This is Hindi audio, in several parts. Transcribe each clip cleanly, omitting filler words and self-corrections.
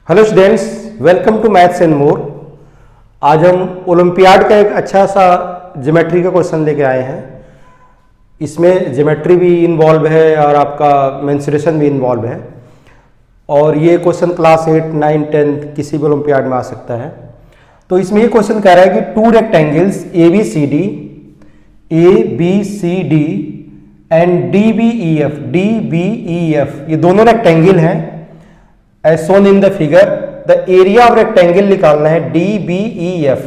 Hello students, welcome to maths and more. आज हम ओलंपियाड का एक अच्छा सा ज्योमेट्री का क्वेश्चन लेके आए हैं। इसमें ज्योमेट्री भी इन्वॉल्व है और आपका मेंसुरेशन भी इन्वॉल्व है। और ये क्वेश्चन क्लास 8, 9, 10 किसी भी ओलंपियाड में आ सकता है। तो इसमें ये क्वेश्चन कह रहा है कि two rectangles A B C D and D B E F ये दोनों रेक्टेंगल हैं। As shown in the figure, the area of rectangle निकालना है DBEF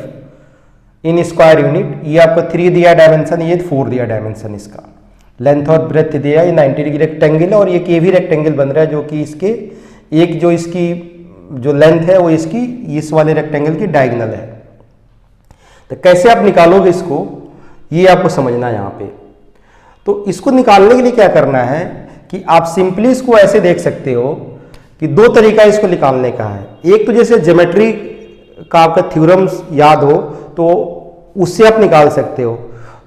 इन स्क्वायर यूनिट। ये आपको 3 दिया डायमेंशन, ये 4 दिया डायमेंशन। इसका लेंथ और ब्रेथ दिया, ये 90 डिग्री रेक्टेंगल है और ये केवी रेक्टेंगल बन रहा है जो कि इसके एक जो इसकी जो लेंथ है वो इसकी इस वाले रेक्टेंगल की डायगोनल है। तो कैसे आप निकालोगे इसको, ये आपको समझना है यहाँ पे। तो इसको निकालने के लिए क्या करना है कि आप सिंपली इसको ऐसे देख सकते हो कि दो तरीका इसको निकालने का है। एक तो जैसे ज्योमेट्री का आपका थ्योरम्स याद हो तो उससे आप निकाल सकते हो।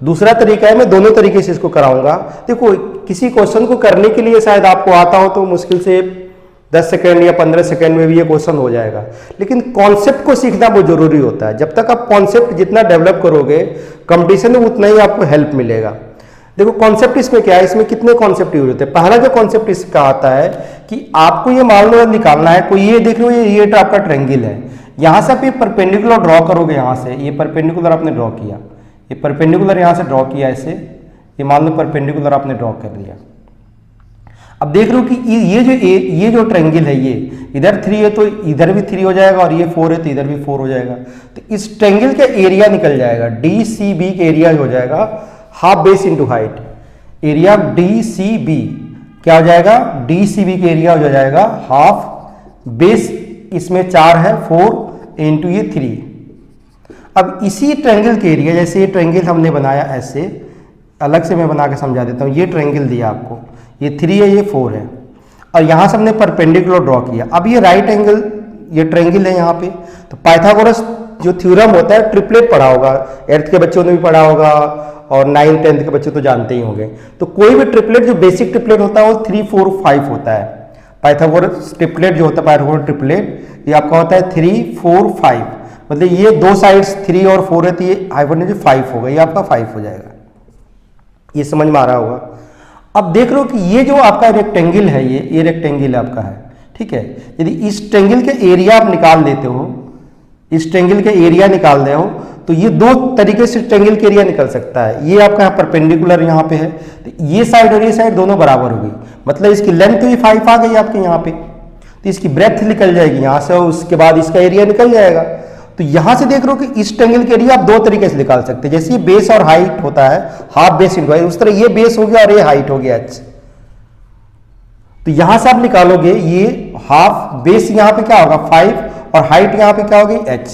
दूसरा तरीका है, मैं दोनों तरीके से इसको कराऊंगा। देखो, किसी क्वेश्चन को करने के लिए शायद आपको आता हो तो मुश्किल से 10 सेकेंड या 15 सेकेंड में भी ये क्वेश्चन हो जाएगा, लेकिन कॉन्सेप्ट को सीखना बहुत जरूरी होता है। जब तक आप कॉन्सेप्ट जितना डेवलप करोगे कंपटीशन में उतना ही आपको हेल्प मिलेगा। देखो कॉन्सेप्ट इसमें क्या है, इसमें कितने कॉन्सेप्ट यूज होते हैं। पहला जो कॉन्सेप्ट इसका आता है कि आपको ये मान लो निकालना है कोई, ये देख लो ये आपका ट्रायंगल है। यहां से आप ये परपेंडिकुलर ड्रॉ करोगे। यहां से ये परपेंडिकुलर आपने ड्रॉ किया, ये परपेंडिकुलर यहां से ड्रॉ किया ऐसे, ये मान लो परपेंडिकुलर आपने ड्रॉ कर लिया। अब देख लो कि ये जो ट्रायंगल है, ये इधर 3 है तो इधर भी 3 हो जाएगा और ये 4 है तो इधर भी 4 हो जाएगा। तो इस ट्रायंगल का एरिया निकल जाएगा, DCB का एरिया हो जाएगा half base into height. Area DCB क्या हो जाएगा, DCB का एरिया हो जाएगा हाफ बेस, इसमें 4 है 4 इंटू ये 3। अब इसी ट्रायंगल के एरिया, जैसे ये ट्रायंगल हमने बनाया ऐसे, अलग से मैं बना के समझा देता हूँ। ये ट्रायंगल दिया आपको, ये 3 है ये 4 है और यहां से हमने परपेंडिकुलर ड्रॉ किया। अब ये राइट एंगल ये ट्रायंगल है यहाँ पे। तो पाइथागोरस जो थ्योरम होता है, ट्रिपलेट पढ़ा होगा, 8th के बच्चों ने भी पढ़ा होगा और 9, 10th के बच्चे तो जानते ही होंगे। तो कोई भी ट्रिपलेट जो बेसिक ट्रिपलेट होता है वो 3, 4, 5 होता है। पाइथागोरस ट्रिपलेट जो होता है, पाइथागोरस ट्रिपलेट ये आपका होता है 3, 4, 5। मतलब ये दो साइड्स 3 और 4 है तो ये हाइपोटेन्यूज 5 होगा, ये आपका 5 हो जाएगा। ये समझ में आ रहा होगा। अब देख लो कि ये जो आपका रेक्टेंगल है, ये रेक्टेंगल आपका है, ठीक है। यदि इस ट्रायंगल के एरिया आप निकाल लेते हो, इस ट्रायंगल के एरिया निकाल रहे हो तो ये दो तरीके से ट्रायंगल के एरिया निकल सकता है। ये आपका परपेंडिकुलर यहाँ पे है तो ये साइड और ये साइड दोनों बराबर होगी, मतलब इसकी लेंथ तो ये 5 आ गई आपके यहाँ पे, तो इसकी ब्रेथ निकल जाएगी यहाँ से और उसके बाद इसका एरिया निकल जाएगा। तो यहां से देख लो कि इस ट्रायंगल के एरिया आप दो तरीके से निकाल सकते हैं। जैसे ये बेस और हाइट होता है, हाफ बेस इंटू हाइट, उस तरह ये बेस हो गया और ये हाइट हो गया h। तो यहां से आप निकालोगे ये हाफ बेस यहाँ पे क्या होगा 5 और हाइट यहाँ पे क्या होगी h।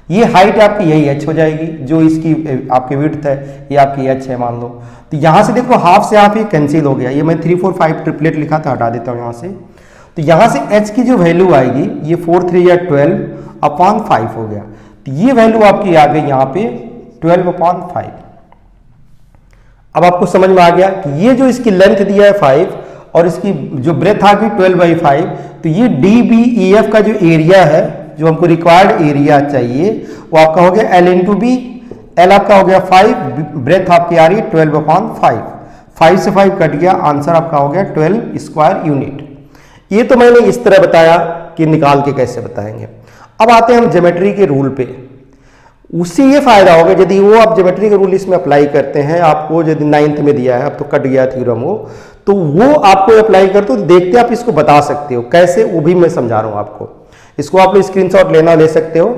ये हाइट आपकी यही h हो जाएगी, जो इसकी आपकी विड्थ है ये आपकी h है मान लो। तो यहां से देखो हाफ से हाफ ये कैंसिल हो गया, ये मैं 3, 4, 5 ट्रिपलेट लिखा था, हटा देता हूं यहां से। तो यहां से h की जो वैल्यू आएगी ये 4, 3 या 12/5 हो गया। तो ये वैल्यू आपकी आ गई यहाँ पे 12/5। अब आपको समझ में आ गया कि ये जो इसकी लेंथ दिया है 5 और इसकी जो ब्रेथ आ गई 12/5, तो ये DBEF का जो एरिया है, जो हमको रिक्वायर्ड एरिया चाहिए, वो आपका हो गया L इंटू बी। L आपका हो गया 5, ब्रेथ आपकी आ रही है 12/5। 5 से 5 कट गया, आंसर आपका हो गया 12 स्क्वायर यूनिट। ये तो मैंने इस तरह बताया कि निकाल के कैसे बताएंगे। अब आते हैं हम ज्योमेट्री के रूल पे। उससे ये फायदा होगा यदि वो आप ज्योमेट्री के रूल इसमें अप्लाई करते हैं। आपको यदि 9th में दिया है, अब तो कट गया थ्योरम वो, तो वो आपको अप्लाई करते हो, देखते आप इसको बता सकते हो कैसे, वो भी मैं समझा रहा हूं आपको। इसको आप स्क्रीनशॉट लेना ले सकते हो।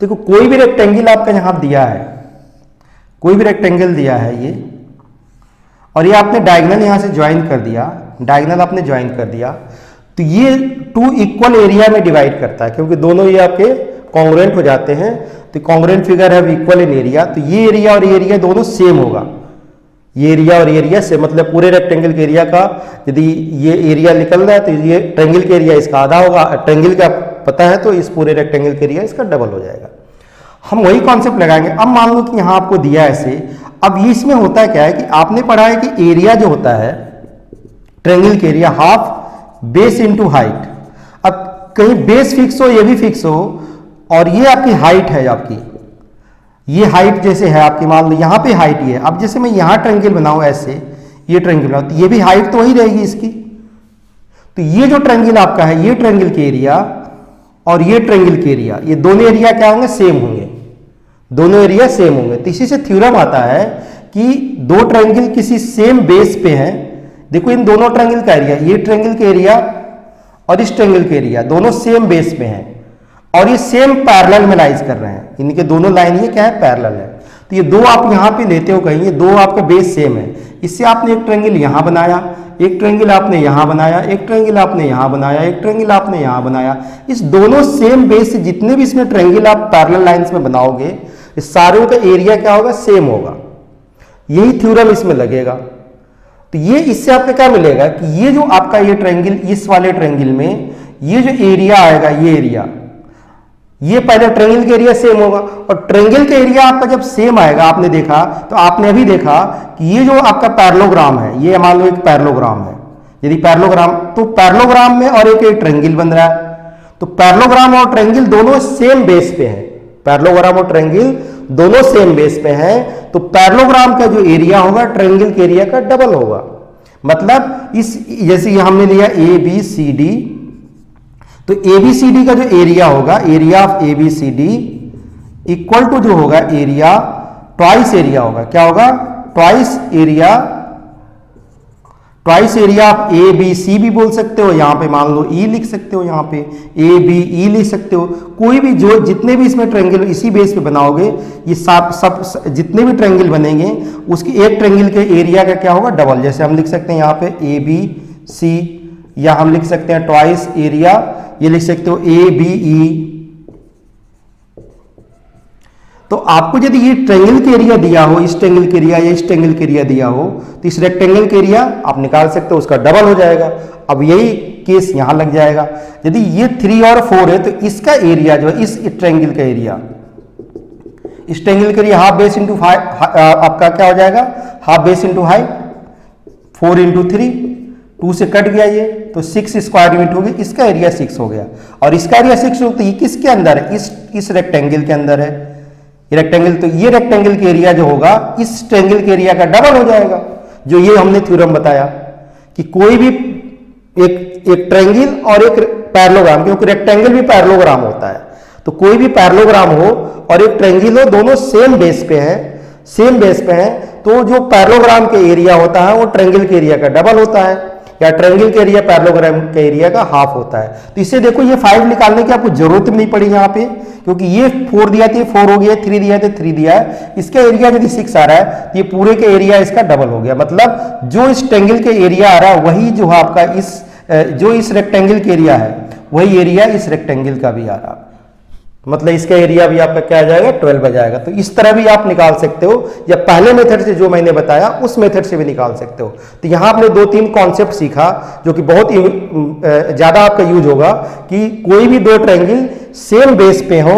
देखो कोई भी रेक्टेंगल आपका यहां दिया है, कोई भी रेक्टेंगल दिया है ये, और ये आपने डायगोनल यहां से ज्वाइन कर दिया, डायगोनल आपने ज्वाइन कर दिया, तो ये 2 इक्वल एरिया में डिवाइड करता है, क्योंकि दोनों ये आपके कॉन्ग्रुएंट हो जाते हैं। तो कॉन्ग्रुएंट फिगर है इक्वल इन एरिया, तो ये एरिया और ये एरिया दोनों सेम होगा। ये एरिया और ये एरिया से मतलब पूरे रेक्टेंगल के एरिया का यदि ये एरिया निकल रहा है तो ये ट्रायंगल के एरिया इसका आधा होगा, ट्रायंगल का पता है तो इस पूरे रेक्टेंगल के एरिया इसका डबल हो जाएगा। हम वही कॉन्सेप्ट लगाएंगे। अब मान लो कि यहां आपको दिया है ऐसे, अब इसमें होता क्या है कि आपने पढ़ा है कि एरिया जो होता है ट्रायंगल के area half base into height. अब कहीं बेस फिक्स हो, ये भी फिक्स हो, और ये आपकी हाइट है, आपकी ये हाइट जैसे है आपकी, मान लो यहां पे हाइट ये है। अब जैसे मैं यहां ट्रायंगल बनाऊं ऐसे, ये ट्रायंगल बनाऊं तो ये भी हाइट तो वही रहेगी इसकी। तो ये जो ट्रायंगल आपका है, ये ट्रायंगल के एरिया और ये ट्रायंगल के एरिया, ये दोनों एरिया क्या होंगे? सेम होंगे, दोनों एरिया सेम होंगे। तो इसी से थ्योरम आता है कि दो ट्रायंगल किसी सेम बेस पे हैं। देखो इन दोनों ट्रायंगल का एरिया, ये ट्रायंगल के एरिया और इस ट्रायंगल के एरिया दोनों सेम बेस पे हैं और ये सेम पैरेलल में लाइज कर रहे हैं। इनके दोनों लाइन ये क्या है? पैरेलल है। तो ये दो आप यहां पे लेते हो कहीं, ये दो आपका बेस सेम है। इससे आपने एक ट्रायंगल यहां बनाया, एक ट्रायंगल आपने यहां बनाया, एक ट्रायंगल आपने यहां बनाया, एक ट्रायंगल आपने यहां बनाया। इस दोनों सेम बेस से जितने भी इसमें ट्रायंगल आप पैरेलल लाइंस में बनाओगे, इस सारों का एरिया क्या होगा? सेम होगा। यही थ्योरम इसमें लगेगा। तो ये इससे आपको क्या मिलेगा कि ये जो आपका ये ट्रायंगल, इस वाले ट्रायंगल में ये जो एरिया आएगा, ये एरिया, ये पहले ट्रायंगल के एरिया सेम होगा। और ट्रायंगल के एरिया आपका जब सेम आएगा, आपने देखा तो आपने अभी देखा कि ये जो आपका पैरेललोग्राम है, ये मान लो एक पैरेललोग्राम है। यदि पैरेललोग्राम, तो पैरेललोग्राम में और एक ट्रायंगल बन रहा है, तो पैरेललोग्राम और ट्रायंगल दोनों सेम बेस पे हैं। पैरेललोग्राम और ट्रायंगल दोनों सेम बेस पे हैं, तो पैरेललोग्राम का जो एरिया होगा ट्रायंगल के एरिया का डबल होगा। मतलब इस, जैसे ये हमने लिया ए बी सी डी, तो ABCD का जो एरिया होगा, area of ABCD equal to जो होगा एरिया ट्वाइस एरिया होगा। क्या होगा? ट्वाइस एरिया आप ABC भी बोल सकते हो, यहां पे मान लो E लिख सकते हो, यहां पे ABE लिख सकते हो। कोई भी जो जितने भी इसमें ट्रायंगल इसी बेस पे बनाओगे, ये सब जितने भी ट्रायंगल बनेंगे उसकी एक ट्रायंगल के एरिया का क्या होगा? डबल। जैसे हम लिख सकते हैं यहाँ पे ABC, या हम लिख सकते हैं ट्वाइस एरिया, ये लिख सकते हो ABE। तो आपको यदि ये ट्रायंगल के एरिया दिया हो, इस ट्रायंगल के एरिया या इस ट्रायंगल के एरिया दिया हो, तो इस रेक्टेंगल के एरिया आप निकाल सकते हो, उसका डबल हो जाएगा। अब यही केस यहां लग जाएगा। यदि ये 3 और 4 है तो इसका एरिया जो है, इस ट्रायंगल का एरिया, इस ट्रायंगल के एरिया हाफ बेस इंटू आपका क्या हो जाएगा? Half base into height, 4 into 3, 2 से कट गया ये, तो 6 स्क्वायर यूनिट हो गई, इसका एरिया 6 हो गया। और इसका एरिया 6 हो, तो ये किसके अंदर है? इस रेक्टेंगल के अंदर है ये रेक्टेंगल। तो ये रेक्टेंगल के एरिया जो होगा इस ट्रायंगल के एरिया का डबल हो जाएगा। जो ये हमने थ्योरम बताया कि कोई भी एक ट्रायंगल और एक पैरेललोग्राम, क्योंकि रेक्टेंगल भी पैरेललोग्राम होता है, तो कोई भी पैरेललोग्राम हो और एक ट्रायंगल हो, दोनों सेम बेस पे हैं, तो जो पैरेललोग्राम के एरिया होता है वो ट्रायंगल के एरिया का डबल होता है, या ट्रायंगल के एरिया पैरेललोग्राम के एरिया का हाफ होता है। तो इससे देखो ये 5 निकालने की आपको जरूरत नहीं पड़ी यहाँ पे, क्योंकि ये 4 दिया था, 4 हो गया, 3 दिया था, 3 दिया है। इसका एरिया यदि 6 आ रहा है तो ये पूरे के एरिया इसका डबल हो गया। मतलब जो इस ट्रायंगल के एरिया आ रहा है वही जो है आपका जो इस रेक्टेंगल के एरिया है वही एरिया इस रेक्टेंगल का भी आ रहा है। मतलब इसका एरिया भी आपका क्या आ जाएगा? 12 आ जाएगा। तो इस तरह भी आप निकाल सकते हो, या पहले मेथड से जो मैंने बताया उस मेथड से भी निकाल सकते हो। तो यहां आपने 2-3 कॉन्सेप्ट सीखा जो कि बहुत ज्यादा आपका यूज होगा, कि कोई भी दो ट्रायंगल सेम बेस पे हो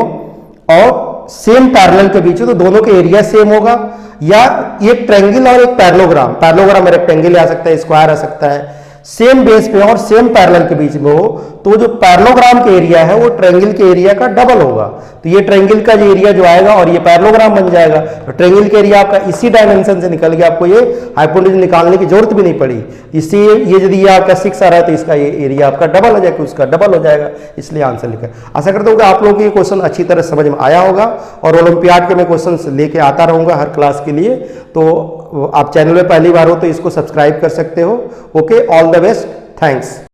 और सेम पैरेलल के बीच हो तो दोनों के एरिया सेम होगा, या एक ट्रायंगल और एक पैरेललोग्राम में रेक्टेंगल आ सकता है, स्क्वायर आ सकता है, सेम बेस पे और सेम पैरेलल के बीच में हो, तो जो पैरेललोग्राम के एरिया है वो ट्रायंगल के एरिया का डबल होगा। तो ये ट्रायंगल का जो एरिया जो आएगा और ये पैरेललोग्राम बन जाएगा। तो ट्रायंगल के एरिया आपका इसी डायमेंशन से निकल गया, आपको ये हाइपोटेन्यूज निकालने की जरूरत भी नहीं पड़ी। इससे ये यदि ये आपका 6 आ रहा है तो इसका ये एरिया आपका डबल हो जाएगा, उसका डबल हो जाएगा, इसलिए आंसर लिखा। आशा करता हूँ कि आप लोगों को ये क्वेश्चन अच्छी तरह समझ में आया होगा, और ओलंपियाड के मैं क्वेश्चन लेके आता रहूंगा हर क्लास के लिए। तो आप चैनल में पहली बार हो तो इसको सब्सक्राइब कर सकते हो। Okay, all the best, thanks.